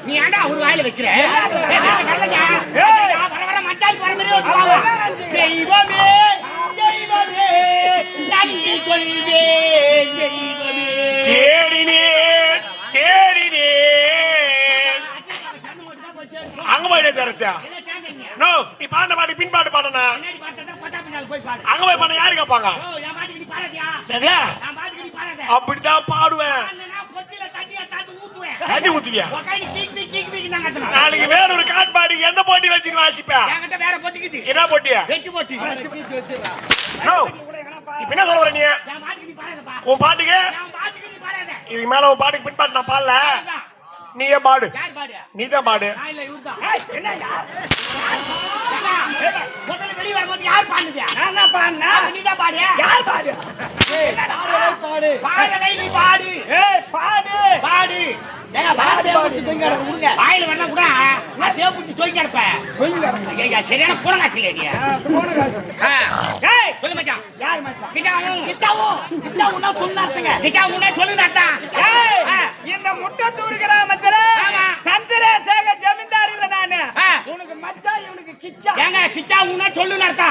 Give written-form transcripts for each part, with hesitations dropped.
நீ ஏன்டா ஒரு வாயில வைக்கிற? தெய்வமே தெய்வமே நன்றி சொல்வே தெய்வமே தேடினேன் தேடினேன் அங்க போய் தரத்தா நோ நீ பாட்ட பாடி பின் பாட்டு பாடனா அங்க போய் பாட யாரு கேட்பாங்க? அப்படித்தான் பாடுவேன். தண்ணி ஊத்துவியா? நாளைக்கு வேற ஒரு காட்பாடி எந்த போட்டி வச்சு வாசிப்பேன்? என்ன போட்டியா? இப்ப என்ன சொல்ல வர நீ? உன் பாட்டுக்கு இதுக்கு மேல உன் பாட்டுக்கு பின் பாட்டு நான் பாடல. நீயே பாடு. நீதான் பாடு. யார் பாடுது? நான் பாடுனா நீதான் பாடு. யார் பாடு? பாடு பாடு நீ பாடு. ஏய் பாடு பாடு. ஏங்க பாடே புடிச்சு தொங்க உடுங்க. வாயில வந்தா கூட அதே புடிச்சு தொங்க கிடப்ப. ஏங்க சரியான போனகாசி நீ. போனகாசி. ஏய் சொல்லு மச்சான். யார் மச்சான்? கிச்சாவுனா சொன்னாருங்க. கிச்சாவுனா சொல்லுடாடா. ஏய் இந்த முட்டத்தூர் கிராமத்துல சந்திரசேகர ஜமீன்தார் இல்ல நானு. உனக்கு மச்சான் இவனுக்கு கிச்சா. ஏங்க கிச்சாவுனா சொல்லுடாடா.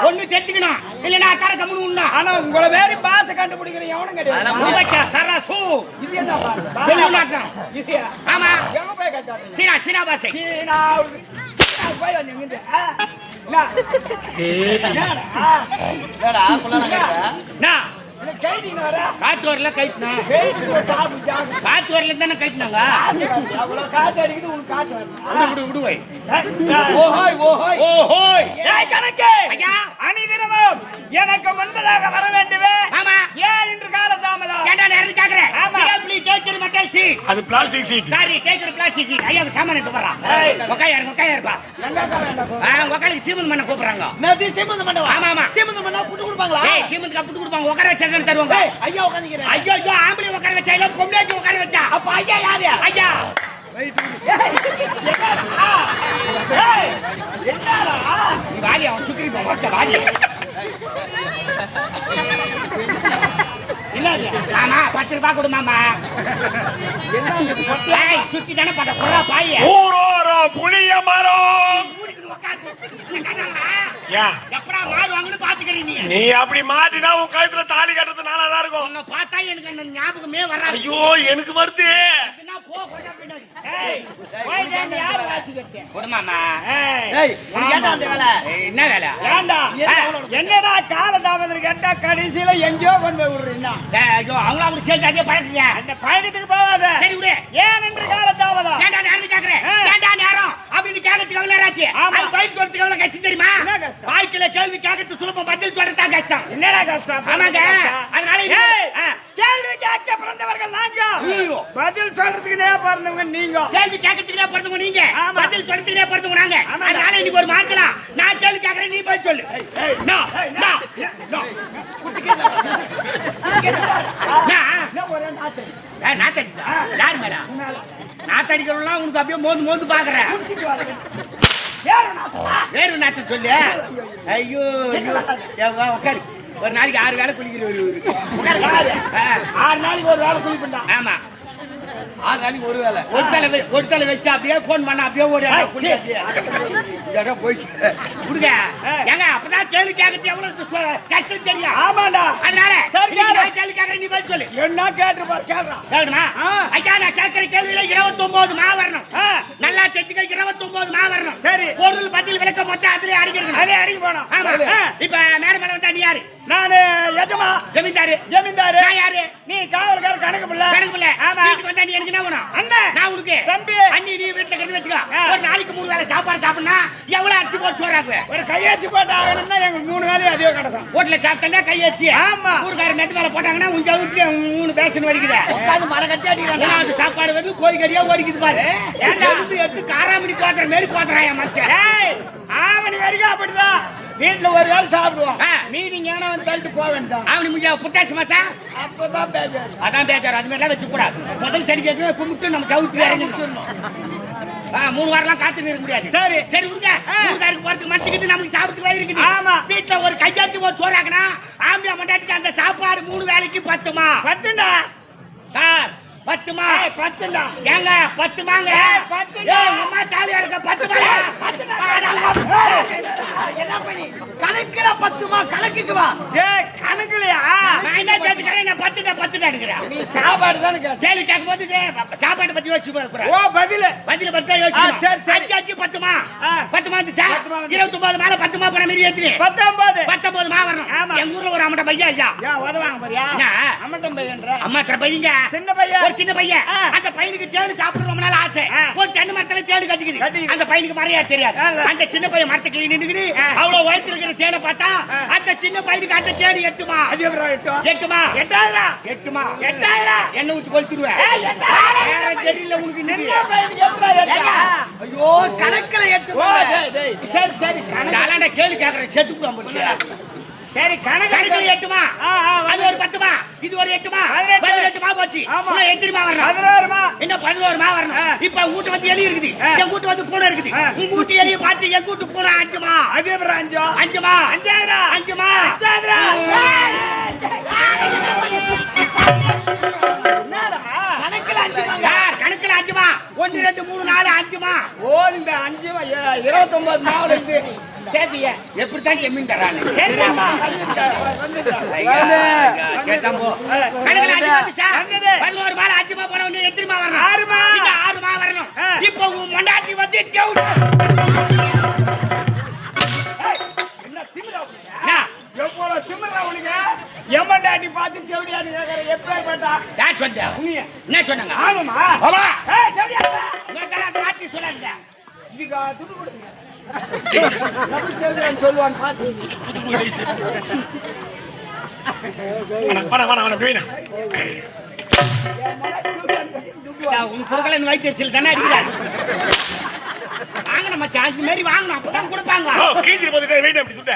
ஒண்ணு தெரிஞ்சுக்கணும். இல்லனா அக்கார கம்முனு உண்ணா. ஆனா உங்கள வேற பாஷை கண்டுபிடிக்கிற எவனும் கிடையாது. மச்சான் சரசு. இது என்ன பாஷை? சொல்லுடாடா. இதுயா? ஆமா. எங்க போய் கட்டாத? சீனா பாஷை. சீனா போய் வந்தீங்க. என்னடா குள்ளன கேட்ட? நான் காட்டுவரல கைட்னா காட்டுவரல தானே கைட்னாங்க. காத்து அடிக்குது உனக்கு காட்டு வரல. விடுவை. ஓஹோய் ஓஹோய் ஓஹோய். ஏய் கணக்கு ஐயா அனிதினமும் எனக்கு முன்பதாக வர வேண்டுமே. ஆமா. ஏன் இன்று கால தாமதம்? ஏண்டா நேரடி கேக்குறே. சிகப்லி டேக்கர் மட்டல் சீட். அது பிளாஸ்டிக் சீட். சாரி டேக்கர் பிளாஸ்டிக் சீட். ஐயா சாமான் எடுத்து வரா. ஒக்கையாருப்பா. ஒக்காலுக்கு சீமந்த் பண்ண கூப்பிடுறாங்க. நேத்து சீமந்த் பண்ணவா? ஆமா ஆமா. சீமந்த் பண்ணா புட்டு கொடுப்பாங்களா? ஏய் சீமந்த்க்கு புட்டு கொடுப்பாங்க. உட்கார வச்சா தருவாங்க. ஐயா உட்கார்ந்திக்கிறேன். ஐயோ ஆம்பளை உட்கார வச்சாயில பொம்பளைக்கு அப்ப ஐயா யாரு ஐயா என்னடா நீ வாடி அவன் சுத்தி வாடி என்னது ஆமா 10 ரூபாய் கொடு மாமா என்ன சுத்தி தானே பட்ட குறா பாய் ஊரோரோ புளிய மரம் எப்படா மாடு வாங்கன்னு பாத்துக்கிறீங்க நீ அப்படி மாட்டினா உன் கழுத்துல தாலி கட்டுறது நானா தான் இருக்கும் உன்னை பார்த்தா எனக்கு அந்த ஞாபகமே வராது ஐயோ எனக்கு வருது போ கொஞ்சம் பின்னாடி போய் நீ யார் வாசி கட்டே கொடுமாமா கேட்டா அந்த வேலை என்ன வேலை ஏண்டா என்னடா காலதாமதம் கேட்டா கடைசியில எங்கேயோ கொண்டு போய் விடுறீங்க ஐயோ அவங்க அப்படி சேர்ந்து அதே பழக்கீங்க அந்த பழக்கத்துக்கு போகாத சரி விடு ஏன் என்று காலதாமதம் ஏண்டா நேரம் கேக்குறேன் ஏண்டா நேரம் அப்படின்னு கேட்கறதுக்கு எவ்வளவு நேரம் ஆச்சு அது பதில் சொல்றதுக்கு எவ்வளவு கஷ்டம் தெரியுமா வாழ்க்கையில கேள்வி கேட்கறது சுலபம் பதில் சொல்றதா கஷ்டம் என்னடா கஷ்டம் ஆமாங்க அதனால கேள்வி கேட்க பிறந்தவர்கள் நாங்க பதில் சொல்றதுக்கு பிறந்தவங்க நீங்க கேள்வி கேட்கறதுக்கு பிறந்தவங்க நீங்க பதில் சொல்றதுக்கு பிறந்தவங்க நாங்க அதனால இன்னைக்கு ஒரு மார்க்கலாம் நான் கேள்வி கேட்கறேன் நீ பதில் சொல்லு நாத்தடிக்கிறவங்களாம் உனக்கு அப்படியே மோந்து மோந்து பாக்குறேன் வேறு நாட்டை சொல்லு ஐயோ உட்காரு ஒரு நாளைக்கு 6 வேலை குளிக்கிறவர் 6 நாளைக்கு ஒரு வேலை குளிப்பா ஆமா 6 நாளைக்கு ஒரு வேலை ஒரு தலை வச்சு அப்படியே போன் பண்ண அப்படியே ஒரு போயிடுச்சு கொடுங்க ஏங்க அப்பதான் கேள்வி கேட்கறது எவ்வளவு கஷ்டம் தெரியும் ஆமாண்டா அதனால கேள்வி கேட்கறேன் நீ பதில் சொல்லு என்ன கேட்டுப்பாரு கேட்கணுமா ஐயா நான் கேட்கிற கேள்வியில 29 மா வரணும் நல்லா தெரிஞ்சுக்க 29 மா வரணும் சரி பொருள் பதில் விளக்க மொத்தம் அதுலயே அடிக்கணும் அதுலயே அடிக்க போனோம் இப்ப மேடம் மேல வந்தா நீ யாரு நானு எஜமா ஜமீன்தாரு நான் யாரு நீ காவல்கார கணக்கு பிள்ளை வீட்டுக்கு வந்தா நீ எனக்கு என்ன வேணும் அண்ணன் நான் உனக்கு தம்பி அண்ணி நீ வீட்டுல கட்டி வச்சுக்கோ ஒரு நாளைக்கு 3 வேளை சாப்பாடு சாப்பிடனா எவ்வளவு அரிசி போட்டு சோறாக்கு ஒரு கையரிசி போட்டு ஆகணும்னா எங்க 3 வேளையும் அதே கிடக்கும் வீட்டுல சாப்பிட்டா கையரிசி ஆமா ஊருக்கார மெத்து மேல போட்டாங்கன்னா உங்க வீட்டுக்கு 3 பேசன் வலிக்குது உட்காந்து மழை கட்டி அடிக்கிறாங்க சாப்பாடு வந்து கோழிக்கறியா ஓடிக்குது பாரு எடுத்து காராமணி போத்துற மாரி போத்துறாயா மச்சான் ஆவணி வரைக்கும் அப்படிதான் வீட்டுல ஒரு வேளை சாப்பிடுவோம் மீதி ஞான வந்து தள்ளிட்டு போக வேண்டாம் அவனி முடிஞ்சா புத்தாச்சு மாசா அப்பதான் பேஜாரு அதான் பேஜாரு அது மாதிரிலாம் வச்சு கூடாது முதல் செடி கேட்கவே கும்பிட்டு நம்ம சவுத்து இறங்கிச்சிடணும் 3 வாரம்லாம் காத்துட்டு இருக்க முடியாது சரி சரி விடுங்க ஊருக்காருக்கு போறதுக்கு மச்சிக்கிட்டு நமக்கு சாப்பிட்டு இருக்குது ஆமா வீட்டுல ஒரு கையாச்சு ஒரு சோறாக்குனா ஆம்பியா மண்டாட்டிக்கு அந்த சாப்பாடு 3 வேளைக்கு 10மா 10டா சார் 10மா 10டா ஏங்க 10மாங்க 10 அம்மா தாலியா இருக்க 10மா என்ன பண்ணி கணக்குல 10மா கணக்குக்கு வா டேய் கணக்குலயா நான் என்ன கேட்கறேன் நான் 10டா எடுக்கறேன் நீ சாப்பாடு தான கேட்ட கேள்வி கேக்கும்போது சாப்பாடு பத்தி யோசிச்சு போற ஓ பதில பத்தி யோசிச்சு சரி சரி அச்சி 10மா 10மா வந்துச்சா 29 மேல 10மா போன மாதிரி ஏத்துறீ 19 மா வரணும் எங்க ஊர்ல ஒரு அம்மட்ட பையன் ஐயா ஏன் உதவாங்க பாரியா அம்மட்ட பையன்ற அம்மாத்திர பையங்க சின்ன பையன் ஒரு சின்ன பையன் அந்த பையனுக்கு தேடு சாப்பிட ரொம்ப நாள் ஆசை ஒரு தென்னை மரத்துல தேடு கட்டிக்குது அந்த பையனுக்கு மறையா தெரியாது அந்த சின்ன பையன் மரத்துக்கு நின்னுக்கிட்டு அவ்வளவு வயிற்று இருக்கிற தேனை பார்த்தா அந்த சின்ன பையனுக்கு அந்த தேடு 8மா அது எவ்வளவு 8மா என்ன ஊத்தி கொளுத்துடுவேன் தெரியல உனக்கு சின்ன பையனுக்கு எவ்வளவு ஐயோ கணக்குல 8மா சரி சரி கணக்கு கேள்வி கேக்குறேன் செத்து போடுவோம் சரி கணக்கு 8மா அது ஒரு 10மா இது ஒரு 8மா 18மா போச்சு இன்னும் 8மா வரணும் 16மா இன்னும் 11மா வரணும் இப்ப ஊட்டு வந்து எலி இருக்குது என் ஊட்டு வந்து பூனை இருக்குது உங்க ஊட்டு எலிய பார்த்து என் ஊட்டு பூனை 5மா அதே பிற 5மா 5மா கணக்குல 5மா 1 2 3 4 5மா ஓ இந்த 5மா 29 மாவுல இருந்து சேதிய எப்படி தான் எம்மின் தரானே சேதிமா சேதம் போ கணக்குல 5 வந்துச்சா 11 மால 5மா போன வந்து எத்திரிமா வரணும் 6மா இந்த 6மா வரணும் இப்போ உன் மண்டாட்டி வந்து தேவுடு என்ன திமிரா எவ்வளவு திமிரா உனக்கு எம்மண்டாட்டி பார்த்து தேவடியாடி கேக்குற எப்படி போட்டா யார் சொன்னா நீ என்ன சொன்னாங்க ஆமாமா ஆமா ஏய் தேவடியா நான் அந்த வார்த்தை சொல்லாதீங்க இதுக்கு துடு கொடுங்க நம்ம தேவடியான்னு சொல்லுவான் பாத்து வண வேணா உன் குறுக்கல வயிற்று வச்சில் தானே அடிக்கிறாங்க வாங்கணும் மச்சான் இந்த மாதிரி வாங்கணும் அப்பதான் கொடுப்பாங்க கீஞ்சிரு போது வெயிட் அப்படி சுட்ட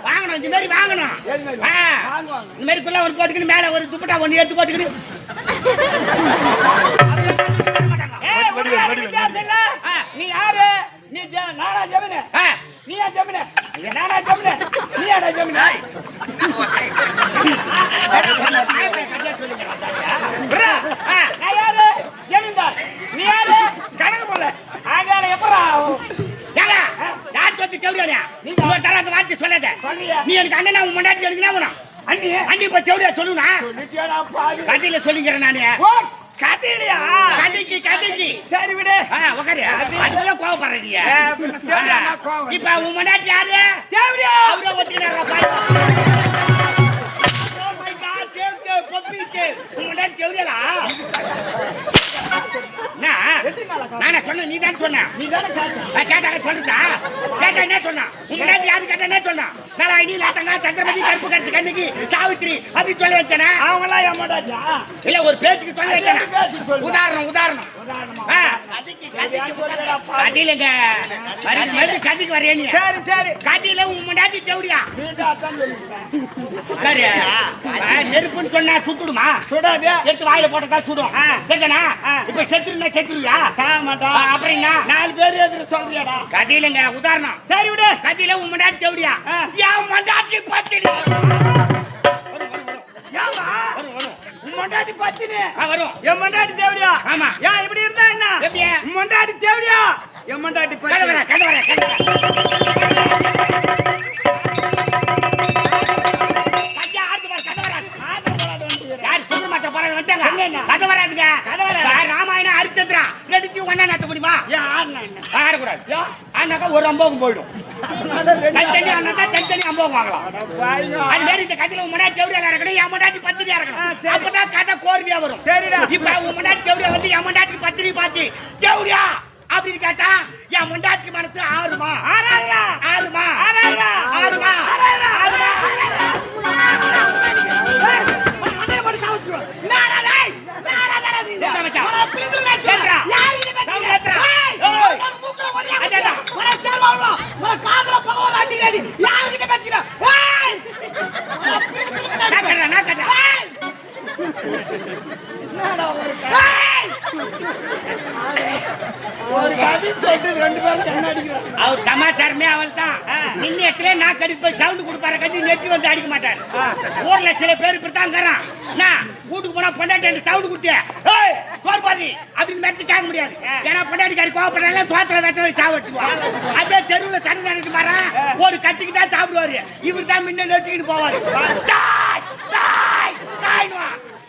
வாங்கணும் இந்த மாதிரி வாங்கணும் இந்த மாதிரி குள்ள ஒரு போட்டுக்கிட்டு மேல ஒரு துப்பட்டா ஒண்ணு எடுத்து போட்டுக்கிட்டு நீ யாரு? நீ நானா ஜமீன? நீயா ஜமீன? நானா ஜமீன? நீயாடா ஜமீன? நான் யாரு? ஜமீன்தார். நீ யாரு? கணக்கு போல. ஆகால எப்பரா? ஏங்க யார் சொத்து தேவடியா? நீ ஒரு தடவை அந்த வார்த்தை சொல்லாத. நீ எனக்கு அண்ணனா உன் முன்னாடி எடுக்கணும் போனா. அண்ணி அண்ணி இப்ப தேவடியா சொல்லுனா? சொல்லிட்டியாடா பாவி. கதையில சொல்லிக்கிறேன் நானு. ஓ கதையிலையா? கதைக்கு. சரி விடு. உக்காரு. அதெல்லாம் கோவப்படுற நீ. இப்ப உன் முன்னாடி யாரு? தேவடியா. அவரே ஒத்துக்கினாரா பாய். ஓ மை காட் சேவ் பொப்பிச்சே. உன் முன்னாடி தேவடியா? நானே சொன்ன நீ தான் சொன்ன. நீ தான கேட்டாங்க சொல்லுதா? கேட்டா என்ன சொன்னா? உன் முன்னாடி யாரு கேட்டா என்ன சொன்னா? நாளை நீ லாத்தங்க சந்திரமதி கருப்பு கட்சி கண்ணுக்கு சாவித்ரி அப்படி சொல்ல வச்சேனா? அவங்க எல்லாம் ஏமாட்டாச்சா? இல்ல ஒரு பேச்சுக்கு சொல்ல வச்சேனா? உதாரணம். கதிலங்க மறுபடியும் கதிக்கு வரையா நீ? சரி கதில உன் முன்னாடி தேவடியா? நீதான் உட்காரு. நெருப்புன்னு சொன்னா சுட்டுடுமா? சுடாது. எடுத்து வாயில போட்டதா சுடும். கேட்டனா? இப்ப செத்துருவியா? சாக மாட்டான். அப்புறம் என்ன? 4 பேர் எதிர சொல்றியாடா? கதிலங்க உதாரணம். சரி விடு. கதில உன் முன்னாடி தேவடியா? என் முன்னாடி பத்தினி. ஏமா? உன் மண்டாட்டி பத்தினி. வரும். என் மண்டாட்டி தேவடியா? ஆமா. ஏன் இப்படி இருந்தா என்ன? எப்படி? உன் மண்டாட்டி தேவடியா? என் மண்டாட்டி பத்தினி. கதை வர. கதை வராதுங்க. ராமாயணம் ஹரிச்சந்திரா நடிச்சு ஒன்னா நடத்த முடியுமா? ஏன் ஆடுனா என்ன? ஆடக்கூடாது. ஆனாக்கா ஒரு அம்போகம் போயிடும். தனித்தனி ஆனாக்கா தனித்தனி அம்போகம் வாங்கலாம். அது மாதிரி இந்த கதையில உன் முன்னாடி தேவடியா இருக்கணும், என் முன்னாடி பத்திரியா இருக்கணும். அப்பதான் கதை கோர்வையா வரும். சரிடா. இப்ப உன் முன்னாடி தேவடியா வந்து என் முன்னாடி பத்திரி பார்த்து தேவடியா அப்படின்னு கேட்டா என் முன்னாடி மனசு ஆறுமா? ஆறுமா? ஒரு கதை சொல்லிட்டு 2 பேரும் என்ன அடிக்கிறாங்க? அவர் சமாச்சாரமே அவள் தான். நின்ன இடத்துல நான் கடிப்பு போய் சவுண்ட் கொடுப்பாரு கட்டி நெட்டி வந்து அடிக்க மாட்டார். ஊர்ல சில பேர் இப்படித்தான் இருக்கிறான். நான் வீட்டுக்கு போனா பொண்டாட்டி சவுண்ட் கொடுத்து சோறு பாரு அப்படின்னு மெத்து கேட்க முடியாது. ஏன்னா பொண்டாட்டிக்காரி கோவப்படால சோத்துல வச்சு சாப்பிட்டுவான். அதே தெருவுல சண்டை நடந்து பாரு ஒரு கட்டிக்கு தான் சாப்பிடுவாரு. இவர் தான் முன்ன நெட்டிக்கிட்டு போவாரு.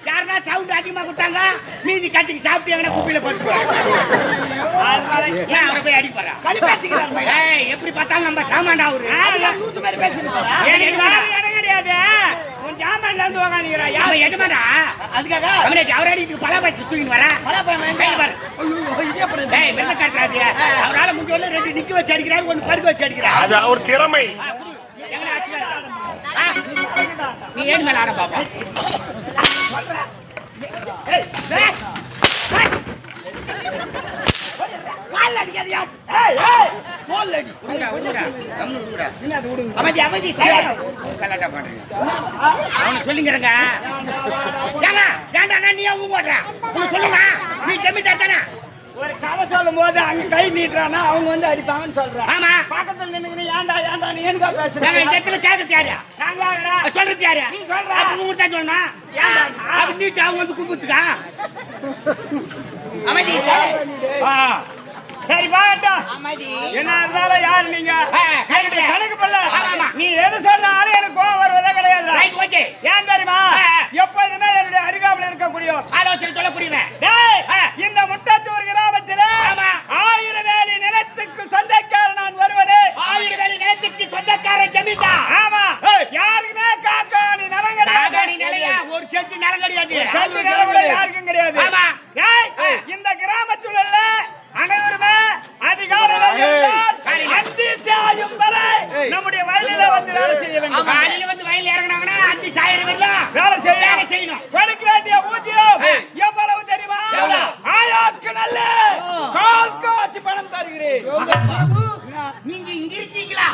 யாருன்னா சவுண்ட் அதிகமா கொடுத்தாங்க மீதி கட்டிக்கு சாப்பிட்டு எங்கன்னா குப்பியில போட்டுருவாங்க. அவரை போய் அடிப்பாரா? எப்படி பார்த்தாலும் நம்ம சாமான்டா அவரு. இடம் கிடையாது. உன் ஜாமான்ல இருந்து உக்காந்துக்கிறா. யாரு எஜமாடா? அதுக்காக அவர் அடிக்கு பலாபாய் தூக்கின்னு வர. வெள்ள காட்டுறாது. அவரால முடிஞ்ச 2 நிக்க வச்சு அடிக்கிறாரு, 1 படுக்க வச்சு அடிக்கிறாரு. அது அவர் திறமை. நீ ஏழு மேல ஆட பாப்பா. கால் அடிக்காதியா? அமைதி சொல்லிங்கிறங்க. நீ ஓடுற சொல்லுங்க. நீ ஜமீன்தார் தானே? ஒரு கதை சொல்லும் போது அங்க கை நீட்டுறானா அவங்க வந்து அடிப்பாங்கன்னு சொல்றேன். ஆமா. பக்கத்துல நின்னு ஏன்டா நீ ஏன்டா பேசுற? இந்த இடத்துல கேட்கறது யாரு? சொல்றது யாரு? நீ சொல்ற. அப்ப தான் சொல்லணும். அப்படி நீட்டு அவங்க வந்து கும்பிட்டுக்கா. அமைதி சரி பாட்டா. என்ன இருந்தாலும் யாரு நீங்க? கணக்கு பண்ணல. நீ எது சொன்னாலும் எனக்கு கோவம் வருவதே கிடையாது. ஏன் தெரியுமா? எப்போதுமே என்னுடைய அருகாமையில் இருக்கக்கூடிய ஆலோசனை சொல்லக்கூடியவன் இந்த முட்டத்தூர் கிராமத்தில் 1000 வேலி நிலத்துக்கு சொந்தக்காரன் நான் வருவனே. 1000 வேலி நிலத்துக்கு சொந்தக்காரன் ஜமீன்தார். ஆமா. யாருக்குமே காக்காணி நிலம் கிடையாது. ஒரு செட்டு நிலம் கிடையாது. செட்டு நிலம் கூட யாருக்கும் கிடையாது. ஆமா. இந்த கிராமத்தில் உள்ள அனைவருமே அதிகாலையில் அந்தி சாயும் வரை நம்முடைய வயலில வந்து வேலை செய்ய வேண்டும். வயலில வந்து வயல் இறங்கினாங்கன்னா அந்தி சாயிரம் வரலாம் வேலை செய்யணும். கொடுக்க வேண்டிய ஊதியம் எவ்வளவு தெரியுமா? ஆயாக்கு நல்ல கால் காட்சி பணம் தருகிறேன். நீங்க இங்க இருக்கீங்களா?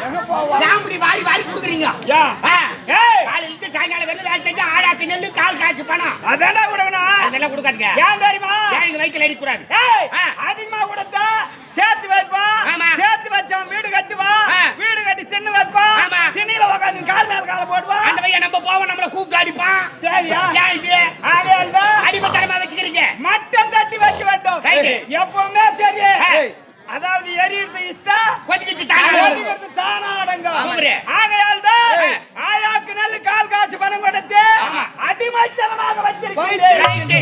இப்படி வாரி வாரி கொடுக்குறீங்க. காலையில சாயங்காலம் வந்து வேலை செஞ்சா ஆடாக்கு நெல்லு கால் காய்ச்சி பணம் அதான கொடுக்கணும். மாதிரிலாம் கொடுக்காதீங்க. ஏன் தெரியுமா? ஏன் எங்க வயித்துல அடிக்க கூடாது? ஏய், ஆ. அதிகமா கொடுத்தா சேர்த்து வைப்பான். ஆமா. சேர்த்து வச்சான் வீடு கட்டுவான். ஆ. வீடு கட்டி தின்னு வைப்பான். ஆமா. திண்ணில உட்காந்து கால் மேல கால போடுவான். அந்த பையன் நம்ம போவோம், நம்மள கூப்பிட்டு அடிப்பான். தேவையா? ஏன் இது ஆகையால் அடிமத்தனமா வச்சுக்கிறீங்க? மட்டம் தட்டி வைக்க வேண்டும். ரைட்டு. எப்பவுமே சரி. ஏய். அதாவது எரியுறது இஷ்டா, கொதிக்கிட்டு தானே ஒதுங்கிறது தானா அடங்கும். ஆமாங்க. ஆகையால் தான் ஆயாக்கு நல்ல கால் காசு பணம் கொடுத்து ஆமா. அடிமைத்தனமாக வச்சிருக்கிறேன். ரைட்டு.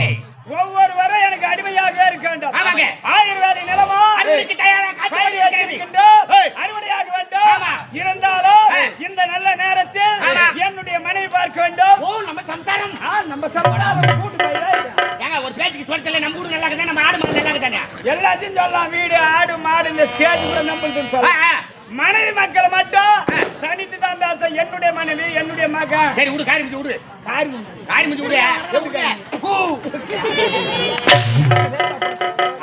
ஒவ்வொருவரும் எனக்கு அடிமையாக இருக்க வேண்டும். ஆமாங்க. 1000 வேலை நிலமோ அன்னைக்கு தயாரா காசு பயிர் வைக்கிறது. வைத்திருக்கின்றோம். ஏய். அறுவடையாக வேண்டும். ஆமா. இருந்தாலும் ஏய். இந்த நல்ல நேரத்தில் ஆமா. என்னுடைய மனைவி பார்க்க வேண்டும். ஓ, நம்ம சம்சாரம். நம்ம சம்சாரம் கூட்டு போயிடா. ஏங்க ஒரு பேச்சுக்கு சொல்லல, நம்ம ஊரு நல்லா இருக்குதா, நம்ம ஆடு மாடு நல்லா இருக்குதானே? எல்லாத்தையும் சொல்லலாம். வீடு ஆடு மாடு இந்த ஸ்டேஜ் கூட நம்புதுன்னு சொல்லலாம். மனைவி மக்களை மட்டும் தனித்து தான் பேச. என்னுடைய மனைவி என்னுடைய மகன். சரி விடு, காரி முடிச்சு விடு. காரி முடிச்சு விடு.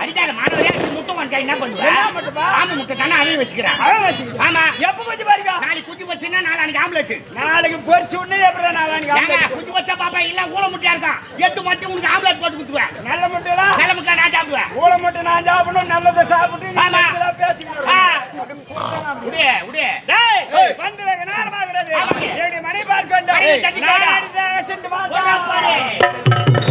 அடிக்காத மாணவரே, முட்டம் வாங்கிட்டா என்ன பண்ணுவ? என்ன பண்ணுவ? ஆம்பு முட்டை தானே அதையும் வச்சுக்கிறேன். அவன் வச்சுக்கிட்டு. ஆமா. எப்ப கொஞ்சம் பாருங்க. நாளைக்கு குஞ்சு வச்சுன்னா நாளைக்கு ஆம்லெட். நாளைக்கு பொரிச்சு உடனே எப்பறம் நாளைக்கு ஏங்க ஆம்லெட். குஞ்சு வச்சா பாப்பா இல்ல ஊழ முட்டையா இருக்கான். 8 மட்டி உனக்கு ஆம்லெட் போட்டு கொடுத்துருவேன். நல்ல முட்டைலாம் நல்ல முட்டை நான் சாப்பிடுவேன். ஊழ முட்டை நான் சாப்பிடணும். நல்லதை சாப்பிட்டு நீ ஆமா. நல்லதா பேசிக்கணும். ஆ. விடு. டேய், வந்து வெகு நேரமாகிறது. ஆமாங்க. என்னுடைய மனைவி பார்க்க வேண்டும். மனைவி சந்திக்க நான் வேண்டாம். அடுத்த சென்று போடா, போடு. பார்க்கிறேன்.